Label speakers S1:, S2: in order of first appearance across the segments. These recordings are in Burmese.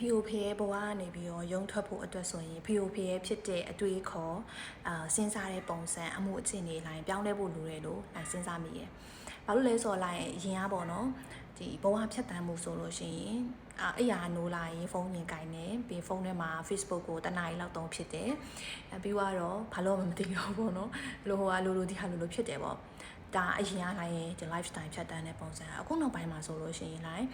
S1: POP ရဲ့ဘဝကနေပြီးတော့ရုံထွက်ဖို့အတွက်ဆိုရင် POP ရဲ့ဖြစ်တဲ့အတွေ့အခေါ်စဉ်းစားတဲ့ပုံစံအမှုအခြေအနေလိုက်ပြောင်းလဲဖို့လိုတယ်လို့လိုက်စဉ်းစားမိရယ်။ဘာလို့လဲဆိုတော့လိုက်ရင်အားပေါ့နော်ဒီဘဝဖြတ်တန်းမှုဆိုလို့ရှိရင်အဲ့ရနိုးလာရင်ဖုန်းမြင်ကင်နေပြီးဖုန်းထဲမှာ Facebook ကိုတနားရီလောက်တုံးဖြစ်တယ်ပြီးတော့ဘာလို့မှမသိတော့ဘူးပေါ့နော်လိုဒီဟာလိုဖြစ်တယ်ပေါ့ဒါအရင်ကလိုက်ရင်ဒီ lifestyle ဖြတ်တန်းတဲ့ပုံစံအခုနောက်ပိုင်းမှာဆိုလို့ရှိရင်လိုက်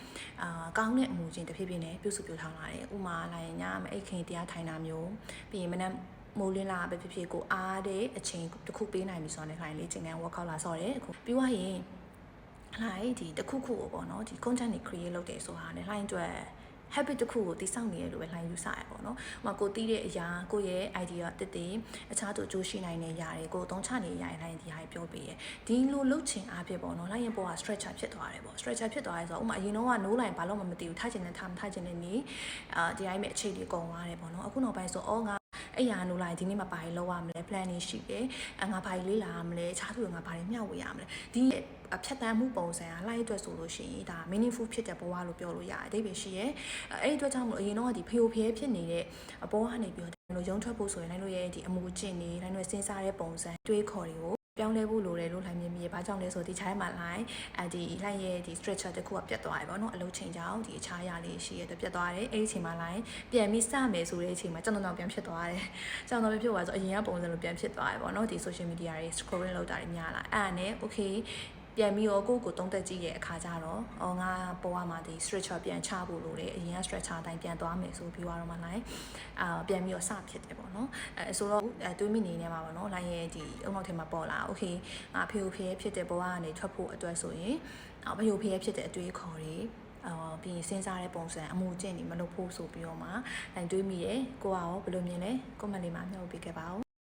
S1: ကောင်းတဲ့အမှုချင်းတစ်ဖြည်းဖြည်းနဲ့ပြုစုပြောင်းထောင်လာတယ်ဥမာလိုက်ညမအိတ်ခင်တရားထိုင်တာမျိုးပြီးရင်မနေ့မိုးလင်းလာပဲဖြစ်ဖြစ်ကိုအားတဲ့အချိန်တစ်ခုပေးနိုင်ပြီဆိုတော့လည်းလေ့ကျင့်ခန်း workout လာဆော့တယ်အခုပြီးသွားရင်လိုက်ဒီတစ်ခုခုပေါ့နော်ဒီ content တွေ create လုပ်တယ်ဆိုတာနဲ့လိုက်အတွက် habit တစ်ခုကိုတည်ဆောက်နေရလို့ပဲလှိုင်းယူဆရပေါ့နော်။ဟိုကိုတီးတဲ့အရာကိုရဲ့ idea တစ်တစ်အခြားသူအကျိုးရှိနိုင်တဲ့ຢာတွေကိုသုံးချနေရရင်လှိုင်းဒီဟာပြောပေးရ။ဒီလိုလှုပ်ချင်အားဖြစ်ပေါ့နော်။လှိုင်းရဲ့ပေါ်က stretcher ဖြစ်သွားတယ်ပေါ့။ stretcher ဖြစ်သွားရဲဆိုတော့ဥမာအရင်တော့က no line ဘာလို့မှမသိဘူးထားချင်တဲ့ထားမထားချင်တဲ့နေဒီတိုင်းပဲအခြေတွေကုန်သွားတယ်ပေါ့နော်။အခုနောက်ပိုင်းဆိုငါအဲ့ရနိုးလိုက်ဒီနေ့မှဘာတွေလုပ်ရမလဲ plan တွေရှိတယ်ငါဘာတွေလေ့လာရမလဲအခြားသူကငါဘာတွေမျှဝေရမလဲဒီဖြတ်တန်းမှုပုံစံကလှိုင်းအတွက်ဆိုလို့ရှိရင်ဒါ meaningful ဖြစ်တဲ့ဘဝလို့ပြောလို့ရတယ်အဓိပ္ပာယ်ရှိရဲအဲ့ဒီအတွက်ကြောင့်မလို့အရင်တော့ဒီဖေဖြစ်နေတဲ့အပေါ်ကနေပြီးတော့ရုံထွက်ဖို့ဆိုရင်လည်းတို့ရဲ့ဒီအမှုကျင့်နေလည်းတို့စဉ်းစားတဲ့ပုံစံတွေးခေါ်တွေကိုပြောင်းလဲဖို့လိုတယ်လို့လှိုင်းမြင်မိရဘာကြောင့်လဲဆိုဒီခြိုင်းမှာလှိုင်းဒီလှိုင်းရဲ့ဒီ structure တစ်ခုကပြတ်သွားတယ်ပေါ့နော်အလုပ်ချိန်ကြောင့်ဒီအခြားအရာလေးရှိရတဲ့ပြတ်သွားတယ်အဲ့ဒီအချိန်မှာလှိုင်းပြန်ပြီးစမယ်ဆိုတဲ့အချိန်မှာကျွန်တော်ပြန်ဖြစ်သွားတယ်ကျွန်တော်ဖြစ်သွားဆိုအရင်ကပုံစံလိုပြန်ဖြစ်သွားတယ်ပေါ့နော်ဒီ social media တွေ scrolling လုပ်တာတွေများလာအဲ့ဒါနဲ့ okay ပြန်ပြီးတော့ကိုတုံးတက်ကြည့်ရဲ့အခါကျတော့ငါပေါ်မှာဒီ stretcher ပြန်ချဖို့လိုတယ်အရင်က stretcher အတိုင်းပြန်သွားမယ်ဆိုပြီးတော့မှလိုက်ပြန်ပြီးတော့စဖြစ်တယ်ပေါ့နော်ဆိုတော့တွေးမိနေနေမှာပေါ့နော်လိုက်ရဲ့ဒီအုံနောက်ထဲမှာပေါ်လာ okay ငါဖေဖြစ်တဲ့ဘဝကနေထွက်ဖို့အတွက်ဆိုရင်ဖေဖြစ်တဲ့အတွေးခေါ်တွေပြီးရင်စဉ်းစားတဲ့ပုံစံအမှုကျင့်နေမလုပ်ဖို့ဆိုပြီးတော့မှနိုင်တွေးမိတယ်ကိုကရောဘယ်လိုမြင်လဲ comment လေးမှာမျှဝေပေးခဲ့ပါဦး